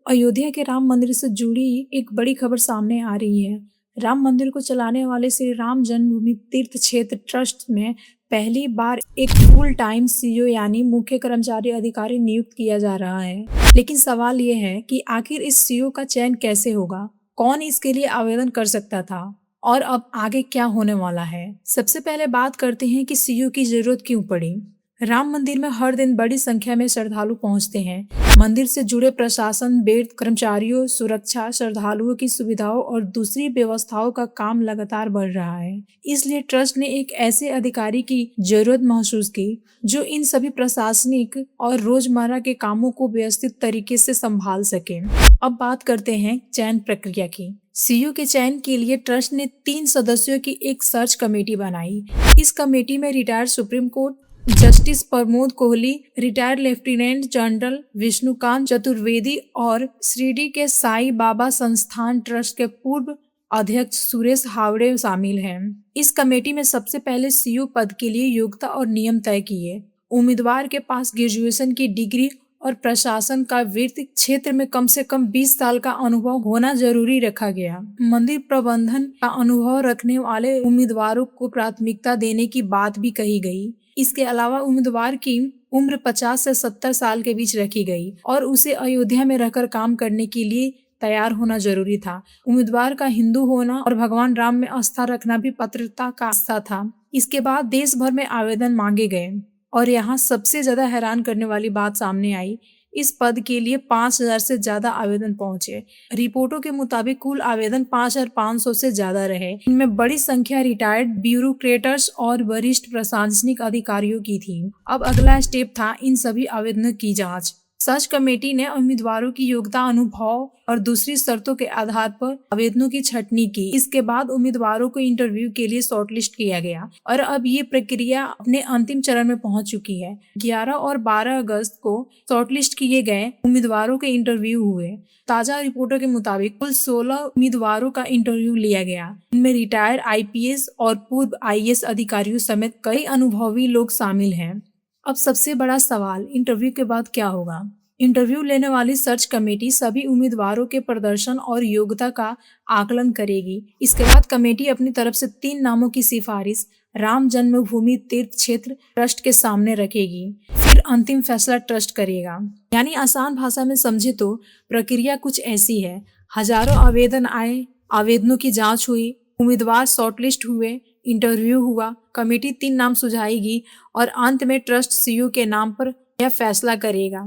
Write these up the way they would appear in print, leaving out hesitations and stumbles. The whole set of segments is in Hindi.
अयोध्या के राम मंदिर से जुड़ी एक बड़ी खबर सामने आ रही है। राम मंदिर को चलाने वाले श्री राम जन्मभूमि तीर्थ क्षेत्र ट्रस्ट में पहली बार एक फुल टाइम सीईओ यानी मुख्य कर्मचारी अधिकारी नियुक्त किया जा रहा है। लेकिन सवाल ये है कि आखिर इस सीईओ का चयन कैसे होगा, कौन इसके लिए आवेदन कर सकता था और अब आगे क्या होने वाला है। सबसे पहले बात करते हैं कि सीईओ की जरूरत क्यों पड़ी। राम मंदिर में हर दिन बड़ी संख्या में श्रद्धालु पहुंचते हैं। मंदिर से जुड़े प्रशासन, बेद, कर्मचारियों, सुरक्षा, श्रद्धालुओं की सुविधाओं और दूसरी व्यवस्थाओं का काम लगातार बढ़ रहा है। इसलिए ट्रस्ट ने एक ऐसे अधिकारी की जरूरत महसूस की जो इन सभी प्रशासनिक और रोजमर्रा के कामों को व्यवस्थित तरीके से संभाल सके। अब बात करते हैं चयन प्रक्रिया की। सीईओ के चयन के लिए ट्रस्ट ने 3 सदस्यों की एक सर्च कमेटी बनाई। इस कमेटी में retired supreme court justice Pramod Kohli, retired lieutenant general Vishnukant Chaturvedi और शिरडी के साईं बाबा संस्थान ट्रस्ट के पूर्व अध्यक्ष सुरेश हावड़े शामिल हैं। इस कमेटी में सबसे पहले सीईओ पद के लिए योग्यता और नियम तय किए। उम्मीदवार के पास ग्रेजुएशन की डिग्री और प्रशासन का वित्त क्षेत्र में कम से कम 20 साल का अनुभव होना जरूरी रखा गया। मंदिर प्रबंधन का अनुभव रखने वाले उम्मीदवारों को प्राथमिकता देने की बात भी कही गई। इसके अलावा उम्मीदवार की उम्र 50 से 70 साल के बीच रखी गई और उसे अयोध्या में रहकर काम करने के लिए तैयार होना जरूरी था। उम्मीदवार का हिंदू होना और भगवान राम में आस्था रखना भी पात्रता का हिस्सा था। इसके बाद देश भर में आवेदन मांगे गए और यहाँ सबसे ज्यादा हैरान करने वाली बात सामने आई। इस पद के लिए 5,000 से ज्यादा आवेदन पहुंचे। रिपोर्टों के मुताबिक कुल आवेदन 5,500 से ज्यादा रहे। इनमें बड़ी संख्या रिटायर्ड ब्यूरोक्रेट्स और वरिष्ठ प्रशासनिक अधिकारियों की थी। अब अगला स्टेप था इन सभी आवेदनों की जांच। सर्च कमेटी ने उम्मीदवारों की योग्यता, अनुभव और दूसरी शर्तों के आधार पर आवेदनों की छंटनी की। इसके बाद उम्मीदवारों को इंटरव्यू के लिए शॉर्टलिस्ट किया गया और अब ये प्रक्रिया अपने अंतिम चरण में पहुंच चुकी है। 11 और 12 अगस्त को शॉर्टलिस्ट किए गए उम्मीदवारों के इंटरव्यू हुए। ताजा रिपोर्टों के मुताबिक कुल 16 उम्मीदवारों का इंटरव्यू लिया गया। इनमें रिटायर्ड आईपीएस और पूर्व आईएएस अधिकारियों समेत कई अनुभवी लोग शामिल हैं। अब सबसे बड़ा सवाल, इंटरव्यू के बाद क्या होगा। इंटरव्यू लेने वाली सर्च कमेटी सभी उम्मीदवारों के प्रदर्शन और योग्यता का आकलन करेगी। इसके बाद कमेटी अपनी तरफ से 3 नामों की सिफारिश राम जन्मभूमि तीर्थ क्षेत्र ट्रस्ट के सामने रखेगी। फिर अंतिम फैसला ट्रस्ट करेगा। यानी आसान भाषा में समझे तो प्रक्रिया कुछ ऐसी है। हजारों आवेदन आए, आवेदनों की जांच हुई, उम्मीदवार शॉर्टलिस्ट हुए, इंटरव्यू हुआ, कमेटी 3 नाम सुझाएगी और अंत में ट्रस्ट सीईओ के नाम पर यह फैसला करेगा।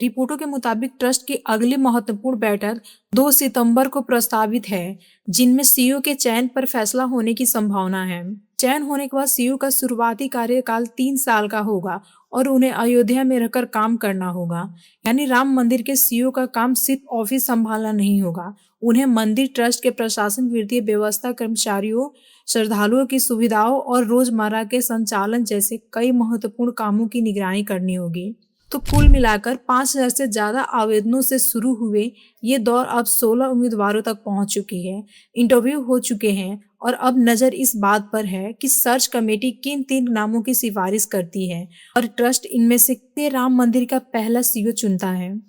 रिपोर्टों के मुताबिक ट्रस्ट की अगली महत्वपूर्ण बैठक 2 सितंबर को प्रस्तावित है, जिनमें सीईओ के चयन पर फैसला होने की संभावना है। चयन होने के बाद सीईओ का शुरुआती कार्यकाल 3 साल का होगा और उन्हें अयोध्या में रहकर काम करना होगा। यानी राम मंदिर के सीईओ का काम सिर्फ ऑफिस संभालना नहीं होगा, उन्हें मंदिर ट्रस्ट के प्रशासन, वित्तीय व्यवस्था, कर्मचारियों, श्रद्धालुओं की सुविधाओं और रोजमर्रा के संचालन जैसे कई महत्वपूर्ण कामों की निगरानी करनी होगी। तो कुल मिलाकर 5,000 से ज्यादा आवेदनों से शुरू हुए ये दौर अब 16 उम्मीदवारों तक पहुंच चुकी है। इंटरव्यू हो चुके हैं और अब नजर इस बात पर है कि सर्च कमेटी किन 3 नामों की सिफारिश करती है और ट्रस्ट इनमें से राम मंदिर का पहला सीईओ चुनता है।